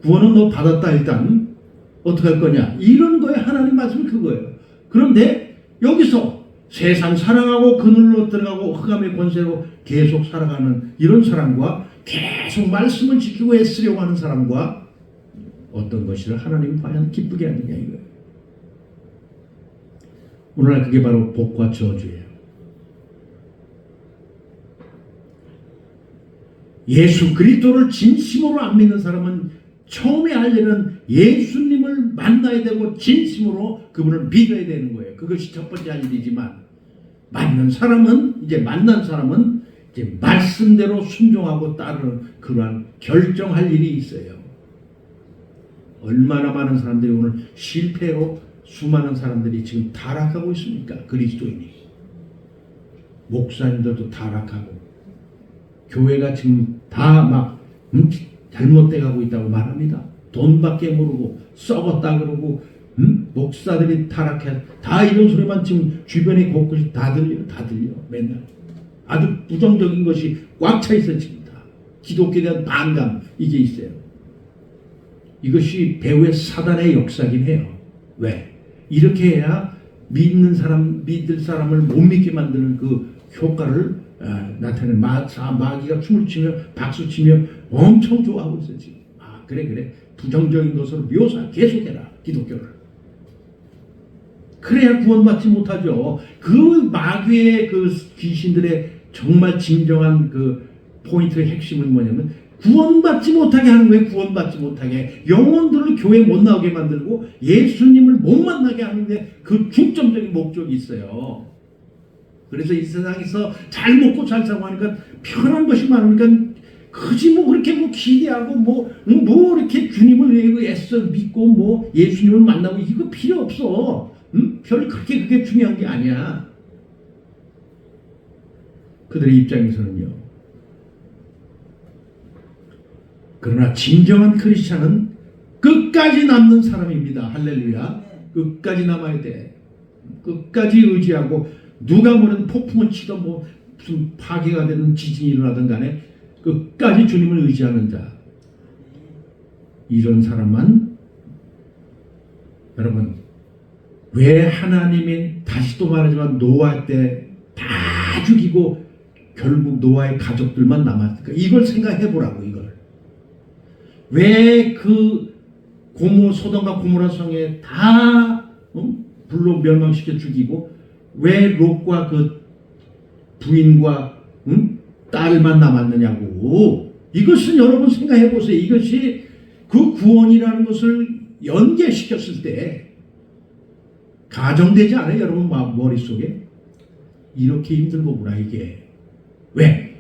구원은 너 받았다. 일단 어떻게 할 거냐? 이런 거에 하나님 말씀이 그거예요. 그런데 여기서 세상 사랑하고 그늘로 들어가고 흑암의 권세로 계속 살아가는 이런 사람과 계속 말씀을 지키고 애쓰려고 하는 사람과 어떤 것을 하나님 과연 기쁘게 하느냐 이거예요. 오늘날 그게 바로 복과 저주예요. 예수 그리스도를 진심으로 안 믿는 사람은 처음에 알려는 예수님을 만나야 되고 진심으로 그분을 믿어야 되는 거예요. 그것이 첫 번째 할 일이지만 만난 사람은 이제 말씀대로 순종하고 따르는 그러한 결정할 일이 있어요. 얼마나 많은 사람들이 오늘 실패로 수많은 사람들이 지금 타락하고 있습니까? 그리스도인이. 목사님들도 타락하고 교회가 지금 다 잘못돼 가고 있다고 말합니다. 돈밖에 모르고 썩었다 그러고 목사들이 타락해, 다 이런 소리만 지금 주변에 곳곳이 다 들려 맨날. 아주 부정적인 것이 꽉 차 있어요. 지금 다 기독교에 대한 반감 이게 있어요. 이것이 배후의 사단의 역사긴 해요. 왜? 이렇게 해야 믿을 사람을 못 믿게 만드는 그 효과를 나타내는 마귀가 춤을 추며 박수 치며 엄청 좋아하고 있어요. 지금 그래. 부정적인 것으로 묘사 계속해라. 기독교를. 그래야 구원받지 못하죠. 그 마귀의 그 귀신들의 정말 진정한 그 포인트의 핵심은 뭐냐면 구원받지 못하게 하는 거예요. 구원받지 못하게. 영혼들을 교회 못 나오게 만들고 예수님을 못 만나게 하는데 그 중점적인 목적이 있어요. 그래서 이 세상에서 잘 먹고 잘 사고 하니까 편한 것이 많으니까 그지 뭐 그렇게 뭐 기대하고 뭐 이렇게 주님을 애써 믿고 뭐 예수님을 만나고 이거 필요 없어. 별 그게 중요한 게 아니야. 그들의 입장에서는요. 그러나 진정한 크리스찬은 끝까지 남는 사람입니다. 할렐루야. 끝까지 남아야 돼. 끝까지 의지하고 누가 뭐든 폭풍을 치든 뭐 무슨 파괴가 되든 지진이 일어나든 간에 끝까지 주님을 의지하는 자. 이런 사람만 여러분 왜 하나님이 다시 또 말하지만 노아 때 다 죽이고 결국 노아의 가족들만 남았을까? 이걸 생각해 보라고 이걸. 왜 그 소돔과 고모라 성에 다 불로 멸망시켜 죽이고 왜 롯과 그 부인과 딸만 남았느냐고. 이것은 여러분 생각해 보세요. 이것이 그 구원이라는 것을 연계시켰을 때 가정되지 않아요? 여러분 머릿속에? 이렇게 힘든 거구나 이게. 왜?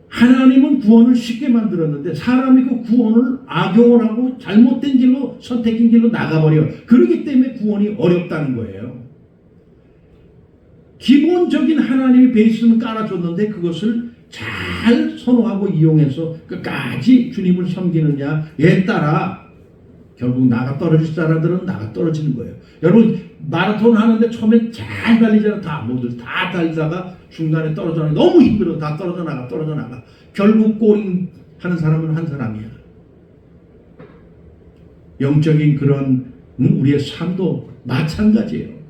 하나님은 구원을 쉽게 만들었는데 사람이 그 구원을 악용을 하고 잘못된 길로 선택된 길로 나가버려. 그렇기 때문에 구원이 어렵다는 거예요. 기본적인 하나님의 베이스는 깔아줬는데 그것을 잘 선호하고 이용해서 끝까지 주님을 섬기느냐에 따라 결국 나가 떨어질 사람들은 나가 떨어지는 거예요. 여러분 마라톤 하는데 처음에 잘 달리잖아. 다 모두 다 달리다가 중간에 떨어져 나가. 너무 힘들어. 다 떨어져 나가. 결국 꼬링 하는 사람은 한 사람이야. 영적인 그런 우리의 삶도 마찬가지예요.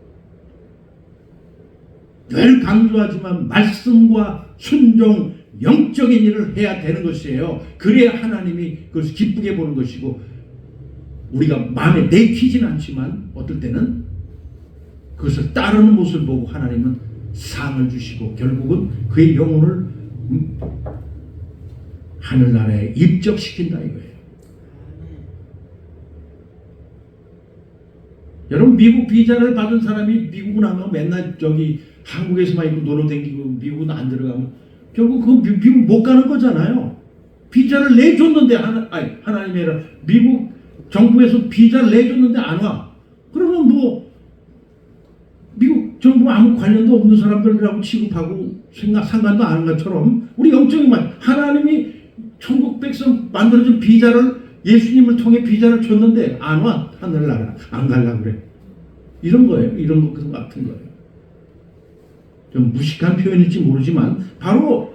늘 강조하지만 말씀과 순종, 영적인 일을 해야 되는 것이에요. 그래야 하나님이 그것을 기쁘게 보는 것이고 우리가 마음에 내키진 않지만 어떨 때는 그것을 따르는 모습을 보고 하나님은 상을 주시고 결국은 그의 영혼을 하늘나라에 입적시킨다 이거예요. 여러분 미국 비자를 받은 사람이 미국은 안 가고 맨날 저기 한국에서만 있고 놀러 다니고 미국은 안 들어가면 결국 그 미국 못 가는 거잖아요. 비자를 내줬는데 하나님이 아니라 미국 정부에서 비자를 내줬는데 안 와. 그러면 뭐 미국 정부 아무 관련도 없는 사람들이라고 취급하고 상관도 안 하는 것처럼 우리 영적인 말 하나님이 천국 백성 만들어준 비자를 예수님을 통해 비자를 줬는데 안 와. 하늘나라 안 가려고 그래. 이런 거예요. 이런 것 같은 거예요. 좀 무식한 표현일지 모르지만 바로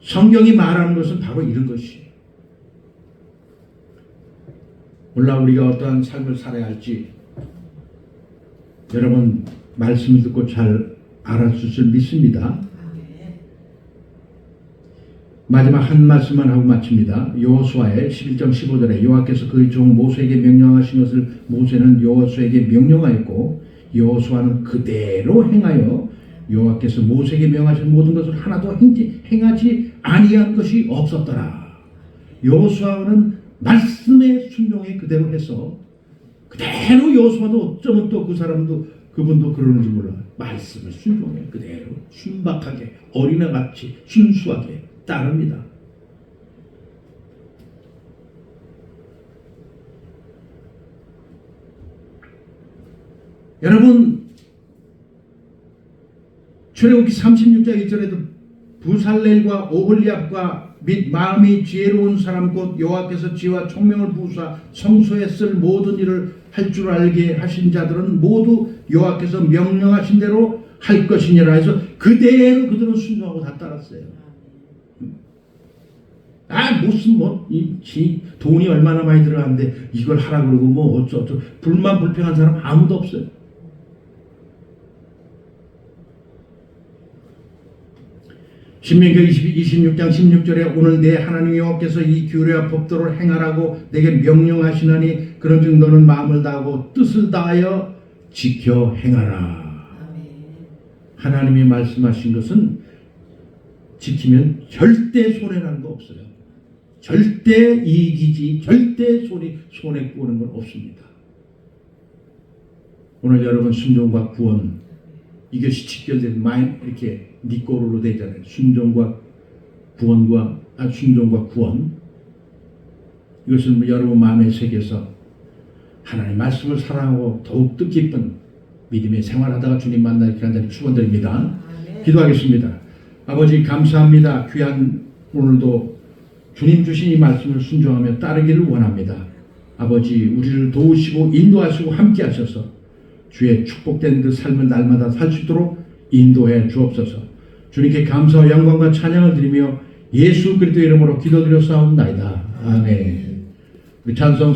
성경이 말하는 것은 바로 이런 것이에요. 물론 우리가 어떠한 삶을 살아야 할지 여러분 말씀을 듣고 잘 알았을 줄 믿습니다. 마지막 한 말씀만 하고 마칩니다. 여호수아의 11장 15절에 여호와께서 그의 종 모세에게 명령하신 것을 모세는 여호수아에게 명령하였고 여호수아는 그대로 행하여 여호와께서 모세에게 명하신 모든 것을 하나도 행하지 아니한 것이 없었더라. 여호수아는 말씀의 순종에 그대로 해서 그대로 여호수아도 어쩌면 또 그 사람도 그분도 그러는지 몰라. 말씀을 순종해 그대로 순박하게 어린아같이 순수하게 따릅니다. 여러분 출애굽기 36장 1절에도 부살렐과 오홀리압과 및 마음이 지혜로운 사람 곧 여호와께서 지혜와 총명을 부으사 성소에 쓸 모든 일을 할 줄 알게 하신 자들은 모두 여호와께서 명령하신 대로 할 것이니라 해서 그대로 그들은 순종하고 다 따랐어요. 무슨 돈이 얼마나 많이 들어가는데 이걸 하라 그러고 뭐 어쩌고 불만 불평한 사람 아무도 없어요. 신명기 26장 16절에 오늘 내 하나님 여호와께서 이 규례와 법도를 행하라고 내게 명령하시나니 그런즉 너는 마음을 다하고 뜻을 다하여 지켜 행하라. 하나님이 말씀하신 것은 지키면 절대 손해라는 거 없어요. 절대 이익이지 절대 손해 보는 건 없습니다. 오늘 여러분 순종과 구원 이것이 직결된 이렇게 니꼬로로 되잖아요. 순종과 구원 이것을 여러분 마음에 새겨서 하나님의 말씀을 사랑하고 더욱 뜻깊은 믿음의 생활하다가 주님 만나게 간절히 축원드립니다. 기도하겠습니다. 아버지 감사합니다. 귀한 오늘도 주님 주신 이 말씀을 순종하며 따르기를 원합니다. 아버지 우리를 도우시고 인도하시고 함께 하셔서 주의 축복된 그 삶을 날마다 살 수 있도록 인도해 주옵소서. 주님께 감사와 영광과 찬양을 드리며 예수 그리스도의 이름으로 기도드려 싸움나이다. 아멘. 우리 찬송